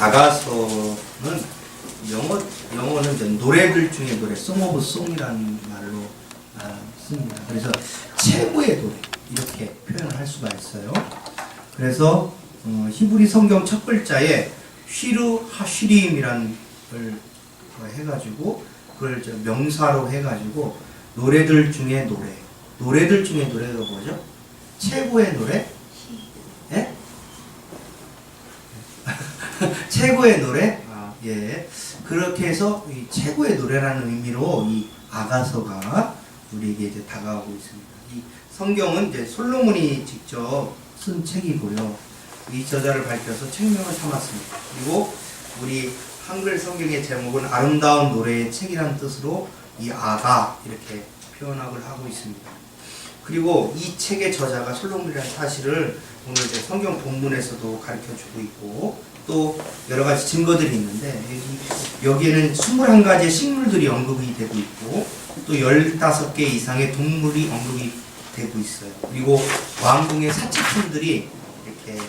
아가서는 영어는 이제 노래들 중에 노래, Song of Song이라는 말로 씁니다. 그래서 최고의 노래 이렇게 표현을 할 수가 있어요. 그래서 히브리 성경 첫 글자에 쉬르 하쉬림이라는 걸 해가지고 그걸 명사로 해가지고 노래들 중에 노래들 중에 노래가 뭐죠? 최고의 노래? 예? 최고의 노래? 예. 그렇게 해서 이 최고의 노래라는 의미로 이 아가서가 우리에게 이제 다가오고 있습니다. 이 성경은 이제 솔로몬이 직접 쓴 책이고요. 이 저자를 밝혀서 책명을 삼았습니다. 그리고 우리 한글 성경의 제목은 아름다운 노래의 책이라는 뜻으로 이 아가 이렇게 표현을 하고 있습니다. 그리고 이 책의 저자가 솔로몬이라는 사실을 오늘 이제 성경 본문에서도 가르쳐주고 있고 또 여러 가지 증거들이 있는데 여기에는 21가지의 식물들이 언급이 되고 있고 또 15개 이상의 동물이 언급이 되고 있어요. 그리고 왕궁의 사치품들이 이렇게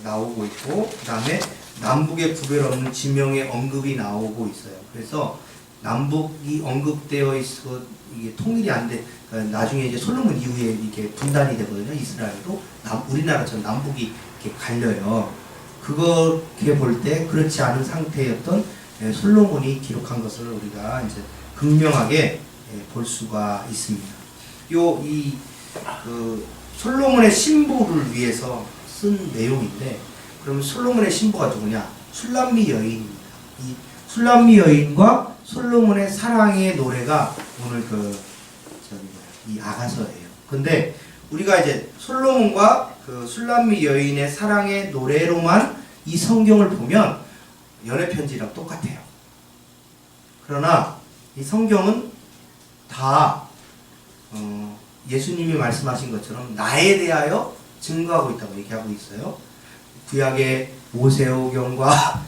나오고 있고 그 다음에 남북의 구별 없는 지명의 언급이 나오고 있어요. 그래서 남북이 언급되어 있어 이게 통일이 안 돼. 나중에 이제 솔로몬 이후에 이렇게 분단이 되거든요. 이스라엘도 우리나라처럼 남북이 이렇게 갈려요. 그렇게 볼 때 그렇지 않은 상태였던 솔로몬이 기록한 것을 우리가 이제 극명하게 볼 수가 있습니다. 솔로몬의 신부를 위해서 쓴 내용인데, 그러면 솔로몬의 신부가 누구냐? 술람미 여인입니다. 이 술람미 여인과 솔로몬의 사랑의 노래가 오늘 이 아가서예요. 근데 우리가 이제 솔로몬과 그 술람미 여인의 사랑의 노래로만 이 성경을 보면 연애편지랑 똑같아요. 그러나 이 성경은 다 예수님이 말씀하신 것처럼 나에 대하여 증거하고 있다고 얘기하고 있어요. 구약의 모세오경과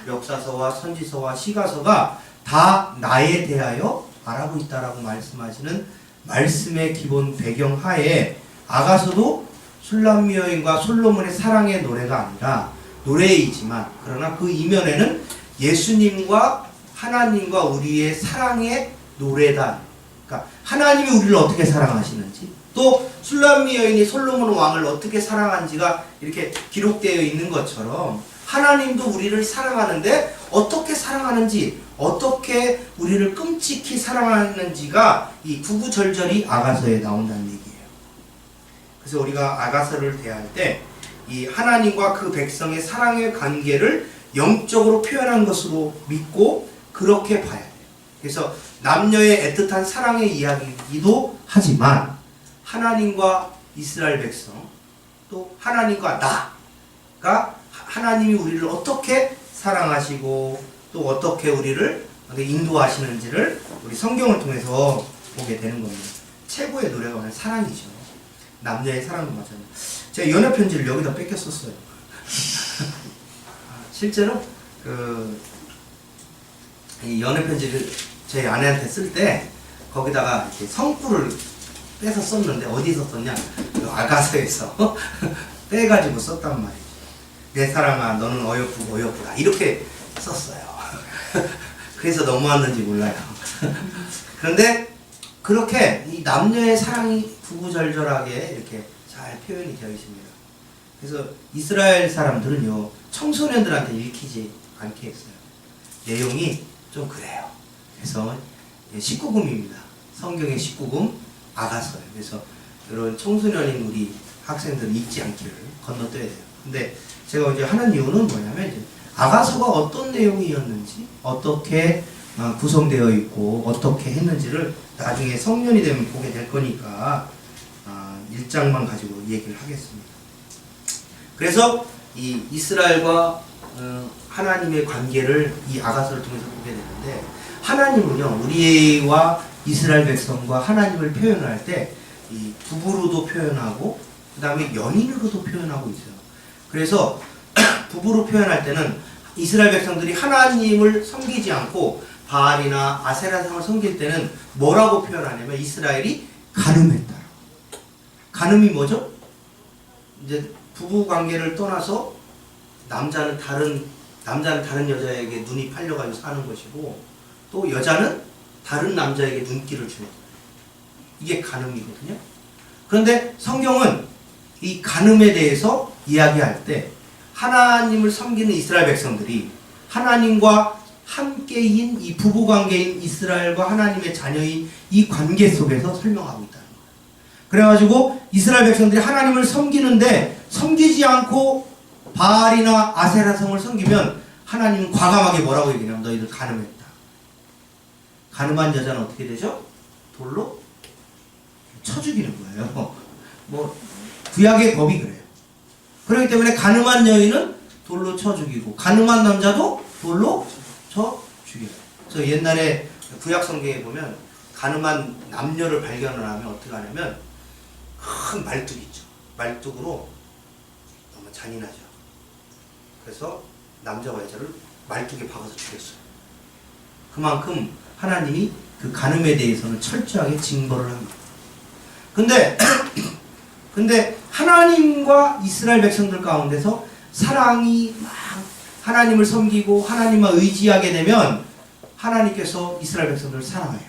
역사서와 선지서와 시가서가 다 나에 대하여 말하고 있다라고 말씀하시는 말씀의 기본 배경 하에 아가서도 술람미 여인과 솔로몬의 사랑의 노래가 아니라 노래이지만 그러나 그 이면에는 예수님과 하나님과 우리의 사랑의 노래다. 그러니까 하나님이 우리를 어떻게 사랑하시는지 또 술람미 여인이 솔로몬 왕을 어떻게 사랑한지가 이렇게 기록되어 있는 것처럼 하나님도 우리를 사랑하는데 어떻게 사랑하는지 어떻게 우리를 끔찍히 사랑하는지가 이 구구절절히 아가서에 나온다는 얘기예요. 그래서 우리가 아가서를 대할 때 이 하나님과 그 백성의 사랑의 관계를 영적으로 표현한 것으로 믿고 그렇게 봐야 돼요. 그래서 남녀의 애틋한 사랑의 이야기이기도 하지만 하나님과 이스라엘 백성 또 하나님과 나가 하나님이 우리를 어떻게 사랑하시고 또 어떻게 우리를 인도하시는지를 우리 성경을 통해서 보게 되는 겁니다. 최고의 노래가 오늘 사랑이죠. 남녀의 사랑도 마찬가지예요. 제가 연애편지를 여기다 뺏겨 썼어요. 실제로 이 연애편지를 제 아내한테 쓸 때 거기다가 이렇게 성구를 빼서 썼는데 어디서 썼냐? 아가서에서 빼가지고 썼단 말이에요. 내 사랑아 너는 어여쁘고 어여쁘다 이렇게 썼어요. 그래서 넘어왔는지 몰라요. 그런데 그렇게 이 남녀의 사랑이 구구절절하게 이렇게 잘 표현이 되어 있습니다. 그래서 이스라엘 사람들은요 청소년들한테 읽히지 않게 했어요. 내용이 좀 그래요. 그래서 19금입니다. 성경의 19금 아가서예요. 그래서 이런 청소년인 우리 학생들 읽지 않기를 건너뛰어야 돼요. 근데 제가 이제 하는 이유는 뭐냐면 이제 아가서가 어떤 내용이었는지 어떻게 구성되어 있고 어떻게 했는지를 나중에 성년이 되면 보게 될 거니까 1장만 가지고 얘기를 하겠습니다. 그래서 이 이스라엘과 하나님의 관계를 이 아가서를 통해서 보게 되는데 하나님은요 우리와 이스라엘 백성과 하나님을 표현할 때 이 부부로도 표현하고 그 다음에 연인으로도 표현하고 있어요. 그래서 부부로 표현할 때는 이스라엘 백성들이 하나님을 섬기지 않고 바알이나 아세라상을 섬길 때는 뭐라고 표현하냐면 이스라엘이 간음했다. 간음이 뭐죠? 이제 부부 관계를 떠나서 남자는 다른 여자에게 눈이 팔려가지고 사는 것이고, 또 여자는 다른 남자에게 눈길을 주는 거예요. 이게 간음이거든요. 그런데 성경은 이 간음에 대해서 이야기할 때 하나님을 섬기는 이스라엘 백성들이 하나님과 함께인 이 부부관계인 이스라엘과 하나님의 자녀인 이 관계 속에서 설명하고 있다는 거예요. 그래가지고 이스라엘 백성들이 하나님을 섬기는데 섬기지 않고 바알이나 아세라성을 섬기면 하나님은 과감하게 뭐라고 얘기냐면 너희들 간음했다. 간음한 여자는 어떻게 되죠? 돌로 쳐 죽이는 거예요. 뭐 구약의 법이 그래요. 그렇기 때문에 간음한 여인은 돌로 쳐 죽이고 간음한 남자도 돌로 쳐 죽여요. 그래서 옛날에 구약 성경에 보면 간음한 남녀를 발견을 하면 어떻게 하냐면 큰 말뚝 있죠. 말뚝으로 너무 잔인하죠. 그래서 남자와 여자를 말뚝에 박아서 죽였어요. 그만큼 하나님이 그 간음에 대해서는 철저하게 징벌을 합니다. 근데 하나님과 이스라엘 백성들 가운데서 사랑이 막 하나님을 섬기고 하나님만 의지하게 되면 하나님께서 이스라엘 백성들을 사랑해요.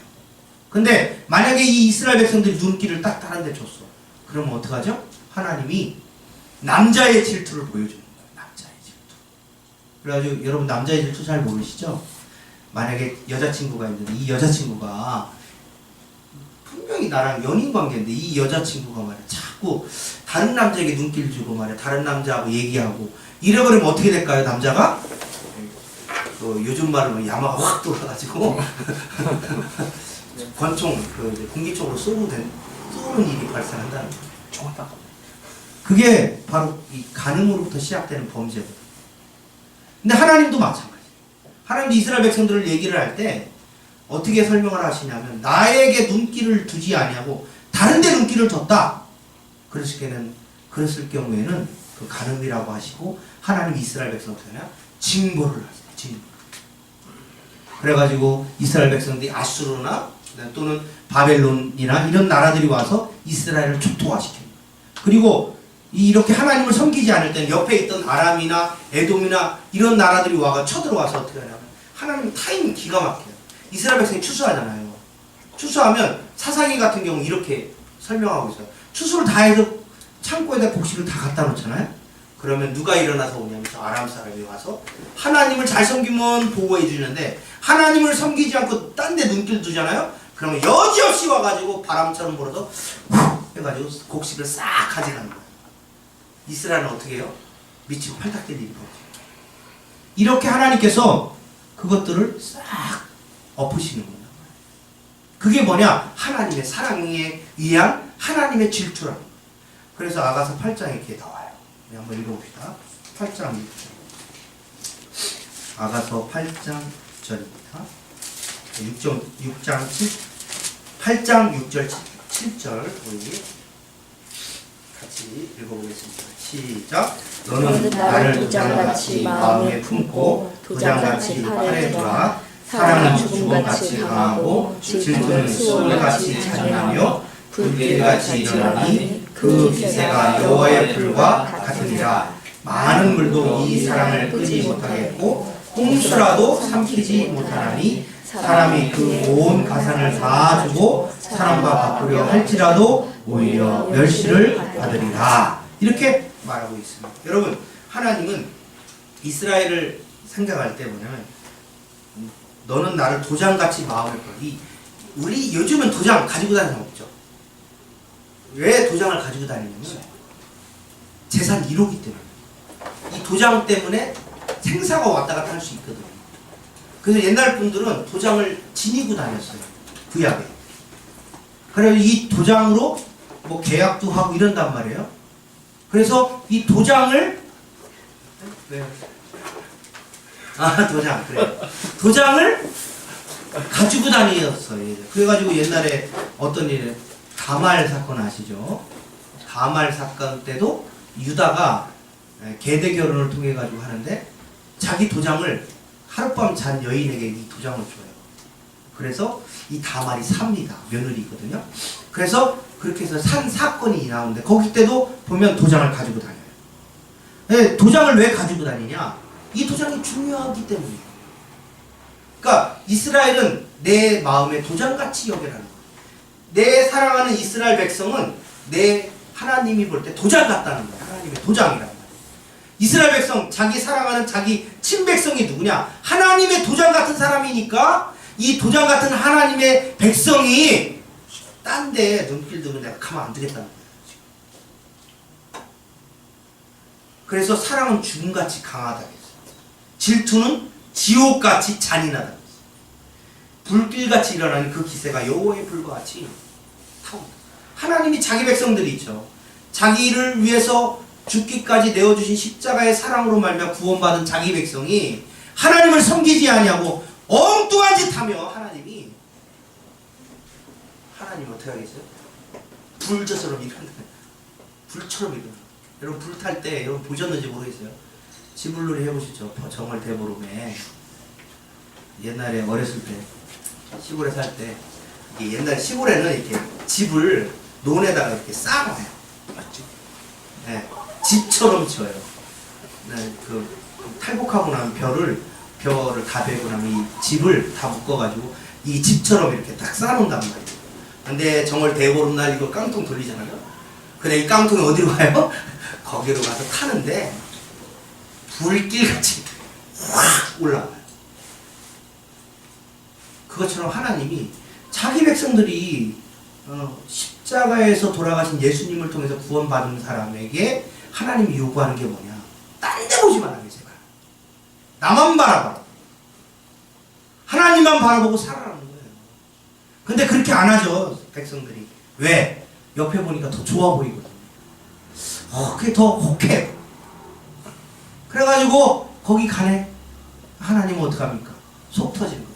근데 만약에 이 이스라엘 백성들이 눈길을 딱 다른 데 줬어. 그러면 어떡하죠? 하나님이 남자의 질투를 보여주는 거예요. 남자의 질투. 그래가지고 여러분 남자의 질투 잘 모르시죠? 만약에 여자친구가 있는데 이 여자친구가 분명히 나랑 연인 관계인데 이 여자친구가 말이야 자꾸 다른 남자에게 눈길 주고 말이야 다른 남자하고 얘기하고 이래버리면 어떻게 될까요? 남자가 요즘 말로 야마가 확 돌아가지고 권총 공기총으로 쏘는 일이 발생한다는 거예요. 그게 바로 이 간음으로부터 시작되는 범죄거든요. 근데 하나님도 마찬가지예요. 하나님도 이스라엘 백성들을 얘기를 할 때 어떻게 설명을 하시냐면 나에게 눈길을 두지 아니하고 다른 데 눈길을 뒀다. 그랬을 경우에는 그 간음이라고 하시고 하나님 이스라엘 백성들에게 징벌을 하세요. 징벌. 그래가지고 이스라엘 백성들이 아수르나 또는 바벨론이나 이런 나라들이 와서 이스라엘을 초토화시킵니다. 그리고 이렇게 하나님을 섬기지 않을 때는 옆에 있던 아람이나 에돔이나 이런 나라들이 와가 쳐들어와서 어떻게 하냐면 하나님 타이밍 기가 막혀요. 이스라엘 백성이 추수하잖아요. 추수하면 사사기 같은 경우 이렇게 설명하고 있어요. 추수를 다 해서 창고에다 곡식을 다 갖다 놓잖아요. 그러면 누가 일어나서 오냐면 저 아람 사람이 와서 하나님을 잘 섬기면 보호해 주는데 하나님을 섬기지 않고 딴 데 눈길 두잖아요. 그러면 여지없이 와가지고 바람처럼 불어서 훅 해가지고 곡식을 싹 가져가는 거예요. 이스라엘은 어떻게 해요? 미치고 팔딱 뛸 일이 없어요. 이렇게 하나님께서 그것들을 싹 엎으시는 거예요. 그게 뭐냐? 하나님의 사랑에 의한 하나님의 질투라는 거예요. 그래서 아가서 8장에 이렇게 나와요. 한번 읽어봅시다. 8장 6절. 아가서 8장 6절입니다. 8장 6절 7절 우리 같이 읽어보겠습니다. 시작. 너는 나를 도장같이 마음에 품고 도장같이 팔에 두라. 사랑은 죽음같이 강하고 질투는 수월같이 잔인하며 불길같이 일어나니 그 기세가 여호와의 불과 같으리라. 많은 물도 이 사랑을 끄지 못하겠고 홍수라도 삼키지 못하나니 사람이 그 온 가산을 다 주고 사람과 바꾸려 할지라도 오히려 멸시를 받으리라. 이렇게 말하고 있습니다. 여러분 하나님은 이스라엘을 생각할 때 뭐냐면 너는 나를 도장같이 마음을 걸리. 우리 요즘은 도장 가지고 다니는 사람 없죠. 왜 도장을 가지고 다니냐면 재산 1호기 때문에 이 도장 때문에 생사가 왔다 갔다 할 수 있거든요. 그래서 옛날 분들은 도장을 지니고 다녔어요. 구약에. 그래서 이 도장으로 뭐 계약도 하고 이런단 말이에요. 그래서 이 도장을 도장 그래. 도장을 가지고 다녔어요. 그래가지고 옛날에 어떤 일에 다말 사건 아시죠? 다말 사건 때도 유다가 계대 결혼을 통해 가지고 하는데 자기 도장을 하룻밤 잔 여인에게 이 도장을 줘요. 그래서 이 다말이 삽니다. 며느리거든요. 그래서 그렇게 해서 산 사건이 나오는데 거기 때도 보면 도장을 가지고 다녀요. 네, 도장을 왜 가지고 다니냐? 이 도장이 중요하기 때문이에요. 그러니까 이스라엘은 내 마음에 도장같이 여겨라는 거예요. 내 사랑하는 이스라엘 백성은 내 하나님이 볼 때 도장 같다는 거예요. 하나님의 도장이라는 거예요. 이스라엘 백성, 자기 사랑하는 자기 친백성이 누구냐? 하나님의 도장 같은 사람이니까 이 도장 같은 하나님의 백성이 딴 데 눈길 두면 내가 가만 안 두겠다는 거예요. 그래서 사랑은 죽음같이 강하다고 했어요. 질투는 지옥같이 잔인하다고 했어요. 불길같이 일어나는 그 기세가 여호와의 불과 같이 타옵니다. 하나님이 자기 백성들이 있죠. 자기를 위해서 죽기까지 내어주신 십자가의 사랑으로 말미암아 구원받은 자기 백성이 하나님을 섬기지 아니하고 엉뚱한 짓 하며 하나님 어떻게 하겠어요? 불저처럼 일어나. 불처럼 일어나. 여러분 불 탈 때 여러분 보셨는지 모르겠어요. 지불놀이 해보시죠. 정월 대보름에 옛날에 어렸을 때 시골에 살 때 옛날 시골에는 이렇게 집을 논에다가 이렇게 쌓아놔요. 맞죠? 네, 집처럼 지어요. 네, 그 탈곡하고 나면 벼를 다 베고 나면 이 집을 다 묶어가지고 이 집처럼 이렇게 딱 쌓아놓는단 말이에요. 근데 정월 대보름날 이거 깡통 돌리잖아요. 근데 이 깡통이 어디로 가요? 거기로 가서 타는데 불길같이 확 올라가요. 그것처럼 하나님이 자기 백성들이 십자가에서 돌아가신 예수님을 통해서 구원받은 사람에게 하나님이 요구하는 게 뭐냐? 딴 데 보지 말라고 제발. 나만 바라봐. 하나님만 바라보고 살아라는 거예요. 근데 그렇게 안 하죠, 백성들이. 왜? 옆에 보니까 더 좋아 보이거든요. 그게 더 혹해요. 그래가지고 거기 가네. 하나님은 어떡합니까? 속 터지는 거예요.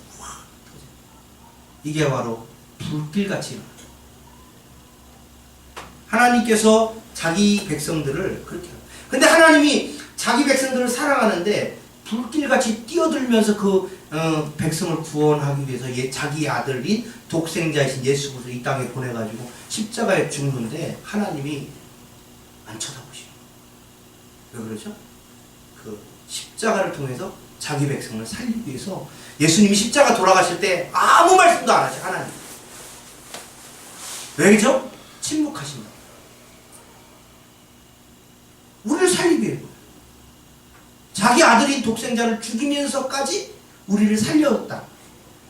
이게 바로 불길같이 일어나요. 하나님께서 자기 백성들을 그렇게 해요. 근데 하나님이 자기 백성들을 사랑하는데 불길같이 뛰어들면서 그 백성을 구원하기 위해서 자기 아들인 독생자이신 예수 그리스도를 이 땅에 보내가지고 십자가에 죽는데 하나님이 안 쳐다보시죠. 왜 그러죠? 그 십자가를 통해서 자기 백성을 살리기 위해서 예수님이 십자가 돌아가실 때 아무 말씀도 안 하죠. 하나님. 왜죠? 침묵하신다. 우리를 살리기 위해 자기 아들인 독생자를 죽이면서까지 우리를 살려줬다.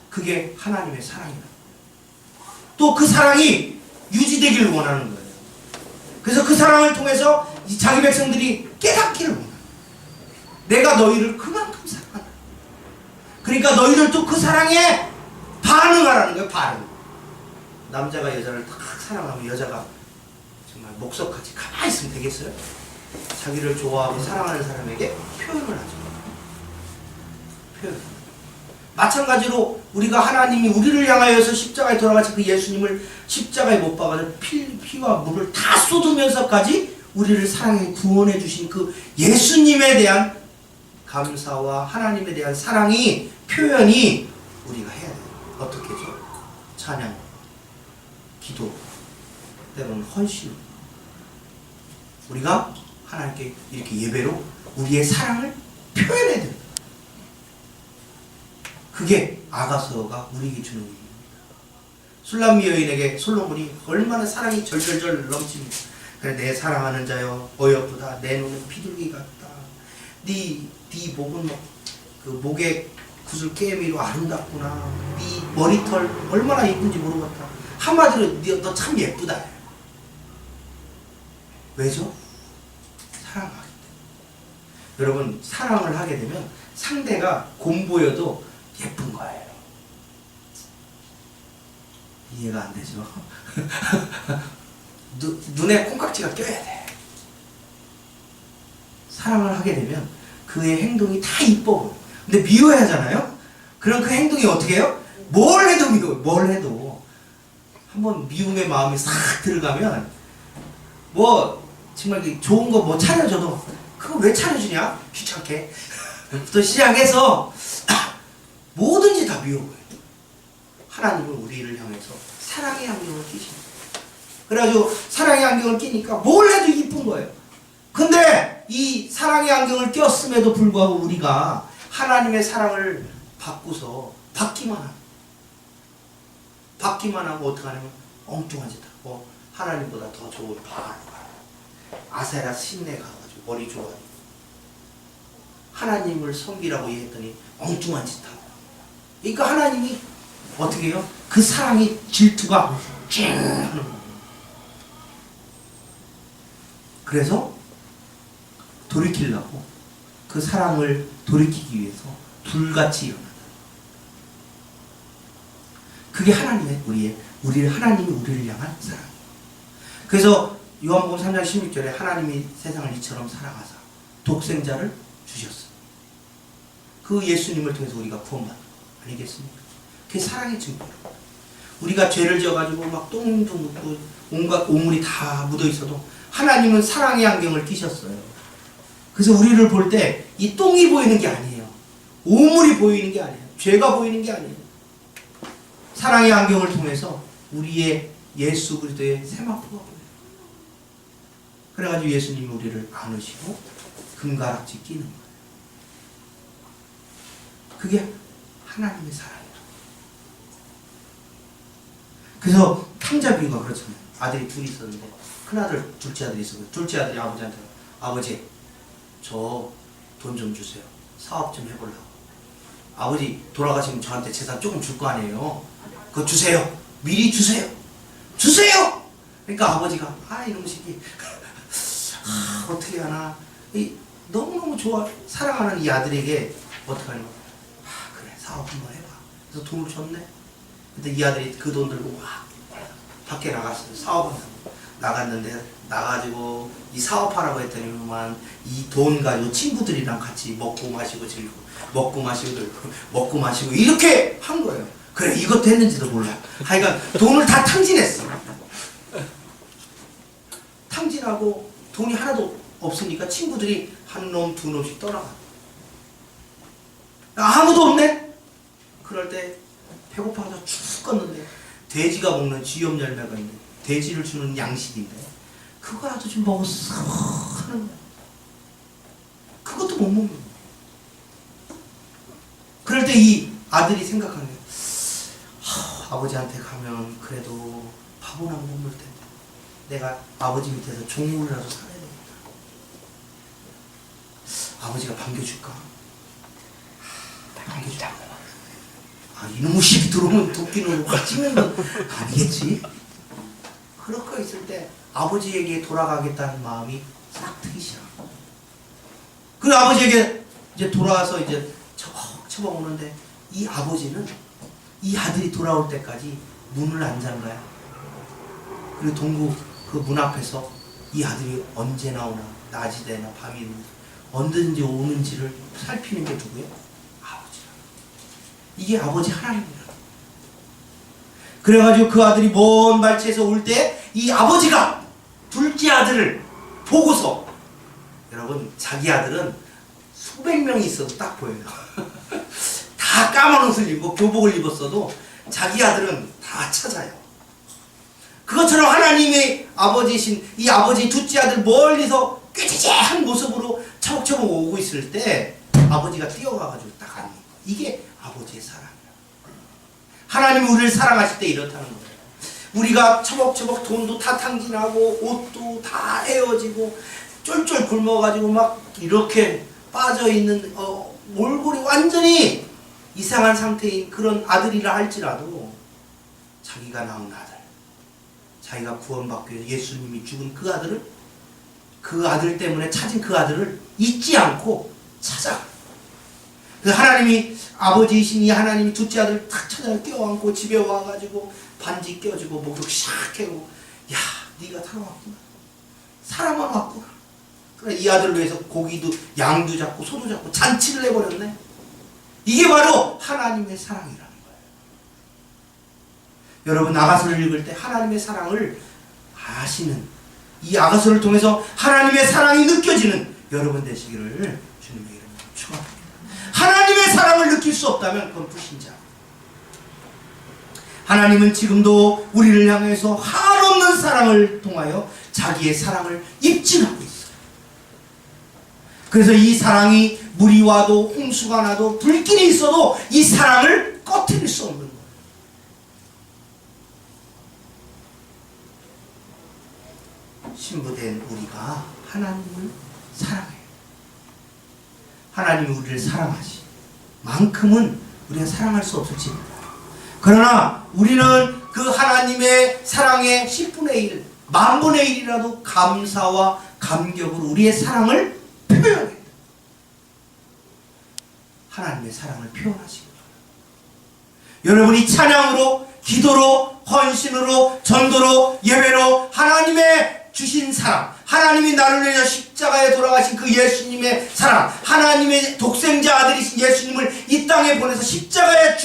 그게 하나님의 사랑이다. 또 그 사랑이 유지되기를 원하는 거예요. 그래서 그 사랑을 통해서 자기 백성들이 깨닫기를 원해요. 내가 너희를 그만큼 사랑한다. 그러니까 너희들도 그 사랑에 반응하라는 거예요. 반응. 남자가 여자를 딱 사랑하면 여자가 정말 목석같이 가만히 있으면 되겠어요? 자기를 좋아하고 사랑하는 사람에게 표현을 하죠. 표현. 마찬가지로 우리가 하나님이 우리를 향하여서 십자가에 돌아가신 그 예수님을 십자가에 못 박아서 피와 물을 다 쏟으면서까지 우리를 사랑해 구원해 주신 그 예수님에 대한 감사와 하나님에 대한 사랑이 표현이 우리가 해야 돼요. 어떻게죠? 찬양, 기도, 때로는 헌신. 우리가 하나님께 이렇게 예배로 우리의 사랑을 표현해야 됩니다. 그게 아가서가 우리에게 주는 의미입니다. 술람미 여인에게 솔로몬이 얼마나 사랑이 절절절 넘칩니다. 그래, 내 사랑하는 자여 어여쁘다. 내 눈은 비둘기 같다. 네 목은 그 목에 구슬 깨미로 아름답구나. 네 머리털 얼마나 예쁜지 모르겠다. 한마디로 너 참 예쁘다. 왜죠? 사랑하기 때문에. 여러분, 사랑을 하게 되면 상대가 곰보여도 예쁜 거예요. 이해가 안 되죠? 눈에 콩깍지가 껴야 돼. 사랑을 하게 되면 그의 행동이 다 이뻐 보여. 근데 미워하잖아요? 그럼 그 행동이 어떻게 해요? 뭘 해도 미워. 뭘 해도. 한번 미움의 마음이 싹 들어가면 뭐 정말 좋은 거 뭐 차려줘도 그거 왜 차려주냐? 귀찮게. 부터 시작해서 뭐든지 다 미워 보여요. 하나님은 우리를 향해서 사랑의 안경을 끼십니다. 그래가지고 사랑의 안경을 끼니까 뭘 해도 이쁜 거예요. 근데 이 사랑의 안경을 꼈음에도 불구하고 우리가 하나님의 사랑을 받고서 받기만 하고 어떻게 하냐면 엉뚱한 짓 하고 하나님보다 더 좋은 바로 아세라 신내 가가지고 머리 좋아가지고 하나님을 섬기라고 했더니 엉뚱한 짓 하고. 그러니까 하나님이 어떻게 해요? 그 사랑이 질투가 쨍 하는 거예요. 그래서 돌이키려고 그 사랑을 돌이키기 위해서 불같이 일어난다. 그게 하나님이 우리를 향한 사랑이에요. 그래서 요한복음 3장 16절에 하나님이 세상을 이처럼 사랑하사 독생자를 주셨어요. 그 예수님을 통해서 우리가 구원받는 거 아니겠습니까? 그게 사랑의 증거예요. 우리가 죄를 지어가지고 막 똥도 묻고 온갖 오물이 다 묻어 있어도 하나님은 사랑의 안경을 끼셨어요. 그래서 우리를 볼 때 이 똥이 보이는 게 아니에요. 오물이 보이는 게 아니에요. 죄가 보이는 게 아니에요. 사랑의 안경을 통해서 우리의 예수 그리스도의 세마포가 보여요. 그래가지고 예수님이 우리를 안으시고 금가락지 끼는 거예요. 그게 하나님의 사랑이에요. 그래서 탕자비유가 그렇잖아요. 아들이 둘이 있었는데 큰아들, 둘째 아들이 있었는데 둘째 아들이 아버지한테 아버지 저 돈 좀 주세요. 사업 좀 해보려고. 아버지 돌아가시면 저한테 재산 조금 줄 거 아니에요. 그거 주세요. 미리 주세요. 주세요! 그러니까 아버지가 이놈의 새끼 어떻게 하나 너무너무 사랑하는 이 아들에게 어떻게 하냐 그래 사업 한번 해봐. 그래서 돈을 줬네. 근데 이 아들이 그 돈 들고 막 밖에 나갔어요. 사업한다고. 나갔는데 나가지고 이 사업하라고 했더니만 이 돈 가지고 친구들이랑 같이 먹고 마시고 즐기고 먹고 마시고 즐기고 먹고 마시고 이렇게 한 거예요. 그래 이것도 했는지도 몰라. 하여간 돈을 다 탕진했어. 탕진하고 돈이 하나도 없으니까 친구들이 한 놈 두 놈씩 떠나가. 아무도 없네. 그럴 때 배고파서 죽었는데 돼지가 먹는 쥐염 열매가 있는데 돼지를 주는 양식인데 그거라도 좀 먹었어 하는 거야. 그것도 못 먹는 거야. 그럴 때 이 아들이 생각하는 거야. 아버지한테 가면 그래도 밥은 안 먹을 텐데 내가 아버지 밑에서 종물이라도 살아야 되겠다. 아버지가 반겨줄까? 반겨줄까? 이놈의 시비 들어오면 도끼는 확 찍는 건 아니겠지? 그렇게 있을 때 아버지에게 돌아가겠다는 마음이 싹 트기 시작. 그 아버지에게 이제 돌아와서 이제 처벅처벅 오는데 이 아버지는 이 아들이 돌아올 때까지 문을 안 잠가요. 그리고 동구 그 문 앞에서 이 아들이 언제 나오나 낮이 되나 밤이 되나 언제든지 오는지를 살피는 게 누구예요? 아버지라. 이게 아버지 하나님이라. 그래가지고 그 아들이 먼 발치에서 올 때 이 아버지가 둘째 아들을 보고서 여러분 자기 아들은 수백 명이 있어도 딱 보여요. 다 까만 옷을 입고 교복을 입었어도 자기 아들은 다 찾아요. 그것처럼 하나님의 아버지이신 이 아버지 둘째 아들 멀리서 꾀지지한 모습으로 차곡차곡 오고 있을 때 아버지가 뛰어가가지고 딱 앉는 거예요. 이게 아버지의 사랑이에요. 하나님이 우리를 사랑하실 때 이렇다는 거예요. 우리가 처벅처벅 돈도 다 탕진하고 옷도 다 헤어지고 쫄쫄 굶어가지고 막 이렇게 빠져있는 몰골이 완전히 이상한 상태인 그런 아들이라 할지라도 자기가 낳은 아들, 자기가 구원받기 위해 예수님이 죽은 그 아들을 그 아들 때문에 찾은 그 아들을 잊지 않고 찾아. 그 하나님이 아버지이신 이 하나님이 둘째 아들을 탁 찾아 껴안고 집에 와가지고 반지 껴주고 목욕 샥 해고 야 네가 살아왔구나. 살아만 왔구나. 그래 이 아들을 위해서 고기도 양도 잡고 소도 잡고 잔치를 해버렸네. 이게 바로 하나님의 사랑이라는 거예요. 여러분 아가서를 읽을 때 하나님의 사랑을 아시는 이 아가서를 통해서 하나님의 사랑이 느껴지는 여러분 되시기를 주님의 이름으로 축원합니다. 하나님의 사랑을 느낄 수 없다면 그건 불신자. 하나님은 지금도 우리를 향해서 한없는 사랑을 통하여 자기의 사랑을 입증하고 있어요. 그래서 이 사랑이 물이 와도 홍수가 나도 불길이 있어도 이 사랑을 꺼트릴 수 없는 거예요. 신부된 우리가 하나님을 사랑해요. 하나님이 우리를 사랑하시 만큼은 우리가 사랑할 수 없을지 몰라요. 그러나 우리는 그 하나님의 사랑의 10분의 1, 만분의 1이라도 감사와 감격으로 우리의 사랑을 표현해요. 하나님의 사랑을 표현하시기 바랍니다. 여러분이 찬양으로, 기도로, 헌신으로, 전도로, 예배로 하나님의 주신 사랑, 하나님이 나를 위해 십자가에 돌아가신 그 예수님의 사랑, 하나님의 독생자 아들이신 예수님을 이 땅에 보내서 십자가에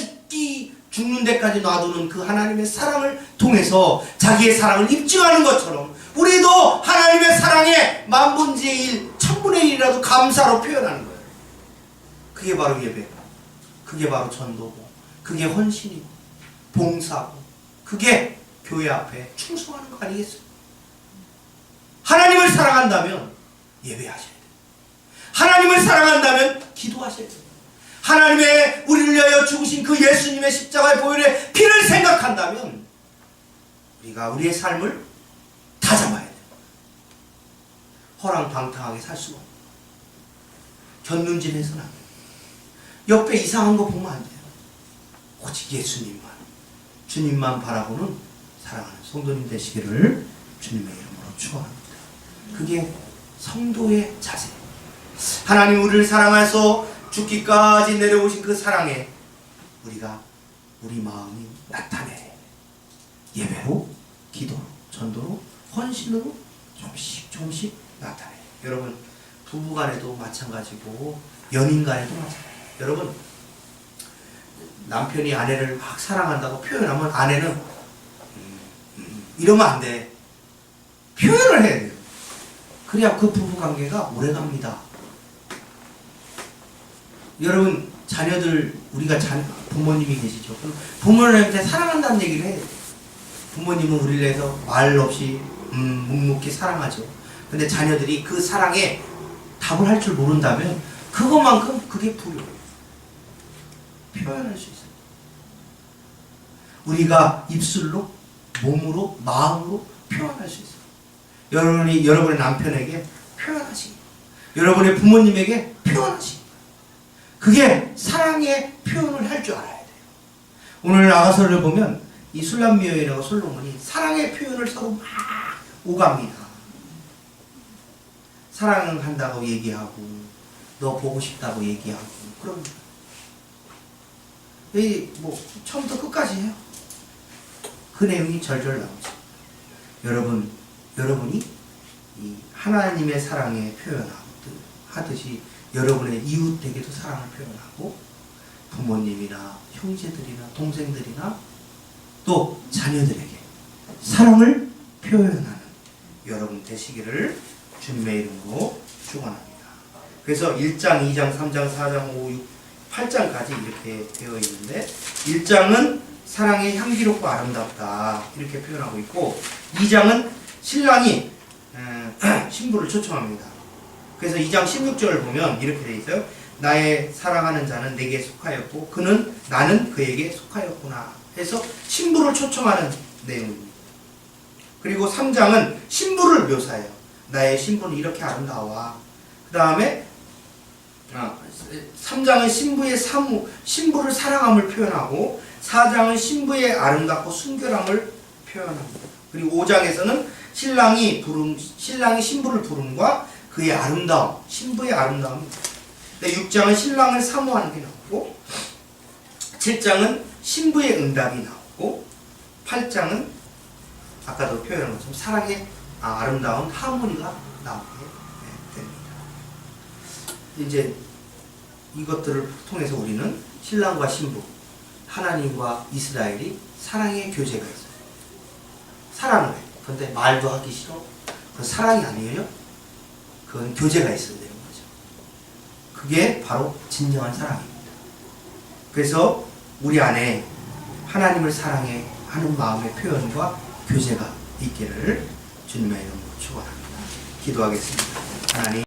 죽는 데까지 놔두는 그 하나님의 사랑을 통해서 자기의 사랑을 입증하는 것처럼 우리도 하나님의 사랑에 만분의 1, 천분의 1이라도 감사로 표현하는 거예요. 그게 바로 예배고, 그게 바로 전도고, 그게 헌신이고, 봉사고, 그게 교회 앞에 충성하는 거 아니겠어요? 하나님을 사랑한다면 예배하셔야 돼요. 하나님을 사랑한다면 기도하셔야 돼요. 하나님의 우리를 위하여 죽으신 그 예수님의 십자가의 보혈의 피를 생각한다면 우리가 우리의 삶을 다잡아야 돼요. 허랑방탕하게 살 수가 없어요. 견눈질해서는 안 돼요. 옆에 이상한 거 보면 안 돼요. 오직 예수님만, 주님만 바라보는 사랑하는 성도님 되시기를 주님의 이름으로 축원합니다. 그게 성도의 자세. 하나님 우리를 사랑하셔서 죽기까지 내려오신 그 사랑에 우리가 우리 마음이 나타내 예배로, 기도로, 전도로, 헌신으로 조금씩 나타내. 여러분 부부간에도 마찬가지고 연인간에도 마찬가지고. 여러분 남편이 아내를 막 사랑한다고 표현하면 아내는 이러면 안 돼. 표현을 해야 돼요. 그래야 그 부부관계가 오래갑니다. 여러분 자녀들 우리가 부모님이 계시죠. 부모님한테 사랑한다는 얘기를 해요. 부모님은 우리를 위해서 말 없이 묵묵히 사랑하죠. 근데 자녀들이 그 사랑에 답을 할 줄 모른다면 그것만큼 그게 부여해요. 표현할 수 있어요. 우리가 입술로, 몸으로, 마음으로 표현할 수 있어요. 여러분의 남편에게 표현하시기, 여러분의 부모님에게 표현하시기. 그게 사랑의 표현을 할 줄 알아야 돼요. 오늘 아가서를 보면 이 술람미여인하고 솔로몬이 사랑의 표현을 서로 막 오갑니다. 사랑한다고 얘기하고 너 보고 싶다고 얘기하고 그럽니다. 뭐 처음부터 끝까지 해요. 그 내용이 절절 나오죠. 여러분이 이 하나님의 사랑에 표현하듯이 여러분의 이웃에게도 사랑을 표현하고 부모님이나 형제들이나 동생들이나 또 자녀들에게 사랑을 표현하는 여러분 되시기를 주님의 이름으로 축원합니다. 그래서 1장, 2장, 3장, 4장, 5, 6, 8장까지 이렇게 되어 있는데 1장은 사랑이 향기롭고 아름답다 이렇게 표현하고 있고 2장은 신랑이 신부를 초청합니다. 그래서 2장 16절을 보면 이렇게 되어 있어요. 나의 사랑하는 자는 내게 속하였고 나는 그에게 속하였구나 해서 신부를 초청하는 내용입니다. 그리고 3장은 신부를 묘사해요. 나의 신부는 이렇게 아름다워. 그 다음에 3장은 신부를 사랑함을 표현하고 4장은 신부의 아름답고 순결함을 표현합니다. 그리고 5장에서는 신랑이 신부를 부름과 그의 아름다움, 신부의 아름다움입니다. 6장은 신랑을 사모하는 게 나오고 7장은 신부의 응답이 나오고 8장은 아까도 표현한 것처럼 사랑의 아름다운 하모니가 나오게 됩니다. 이제 이것들을 통해서 우리는 신랑과 신부, 하나님과 이스라엘이 사랑의 교제가 있어요. 사랑을 해요. 그런데 말도 하기 싫어. 그건 사랑이 아니에요. 그건 교제가 있어야 되는 거죠. 그게 바로 진정한 사랑입니다. 그래서 우리 안에 하나님을 사랑해 하는 마음의 표현과 교제가 있기를 주님의 이름으로 축원합니다. 기도하겠습니다. 하나님